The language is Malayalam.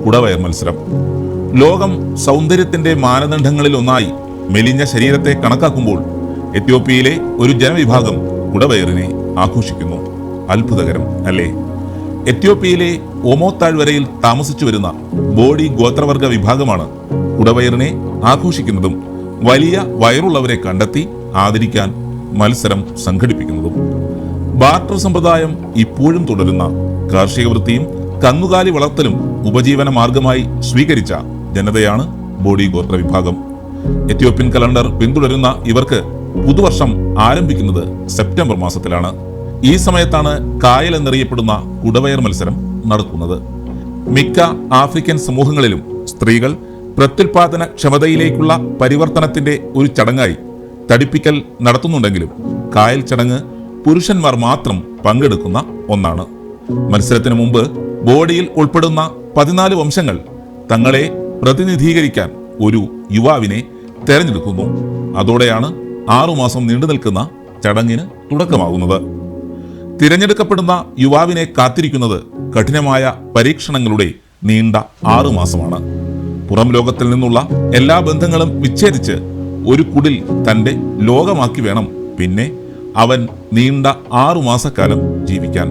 കുടവയർ മത്സരം. ലോകം സൗന്ദര്യത്തിന്റെ മാനദണ്ഡങ്ങളിൽ ഒന്നായി മെലിഞ്ഞ ശരീരത്തെ കണക്കാക്കുമ്പോൾ എത്യോപ്യയിലെ ഒരു ജനവിഭാഗം കുടവയറിനെ ആഘോഷിക്കുന്നു. അത്ഭുതകരം അല്ലേ? എത്യോപ്യയിലെ ഓമോ താഴ്വരയിൽ താമസിച്ചു വരുന്ന ബോഡി ഗോത്രവർഗ വിഭാഗമാണ് കുടവയറിനെ ആഘോഷിക്കുന്നതും വലിയ വയറുള്ളവരെ കണ്ടെത്തി ആദരിക്കാൻ മത്സരം സംഘടിപ്പിക്കുന്നതും. ബാർട്ടർ സമ്പ്രദായം ഇപ്പോഴും തുടരുന്ന കാർഷിക വൃത്തിയും കന്നുകാലി വളർത്തലും ഉപജീവന മാർഗമായി സ്വീകരിച്ച ജനതയാണ് ബോഡി ഗോത്ര വിഭാഗം. എത്യോപ്യൻ കലണ്ടർ പിന്തുടരുന്ന ഇവർക്ക് പുതുവർഷം ആരംഭിക്കുന്നത് സെപ്റ്റംബർ മാസത്തിലാണ്. ഈ സമയത്താണ് കായൽ എന്നറിയപ്പെടുന്ന കുടവയർ മത്സരം നടക്കുന്നത്. മിക്ക ആഫ്രിക്കൻ സമൂഹങ്ങളിലും സ്ത്രീകൾ പ്രത്യുൽപാദന ക്ഷമതയിലേക്കുള്ള പരിവർത്തനത്തിന്റെ ഒരു ചടങ്ങായി തടിപ്പിക്കൽ നടത്തുന്നുണ്ടെങ്കിലും കായൽ ചടങ്ങ് പുരുഷന്മാർ മാത്രം പങ്കെടുക്കുന്ന ഒന്നാണ്. മത്സരത്തിന് മുമ്പ് ബോഡിയിൽ ഉൾപ്പെടുന്ന 14 വംശങ്ങൾ തങ്ങളെ പ്രതിനിധീകരിക്കാൻ ഒരു യുവാവിനെ തെരഞ്ഞെടുക്കുന്നു. അതോടെയാണ് 6 മാസം നീണ്ടു നിൽക്കുന്ന ചടങ്ങിന് തുടക്കമാകുന്നത്. തിരഞ്ഞെടുക്കപ്പെടുന്ന യുവാവിനെ കാത്തിരിക്കുന്നത് കഠിനമായ പരീക്ഷണങ്ങളുടെ നീണ്ട 6 മാസമാണ്. പുറം ലോകത്തിൽ നിന്നുള്ള എല്ലാ ബന്ധങ്ങളും വിച്ഛേദിച്ച് ഒരു കുടിൽ തൻ്റെ ലോകമാക്കി വേണം പിന്നെ അവൻ നീണ്ട 6 മാസക്കാലം ജീവിക്കാൻ.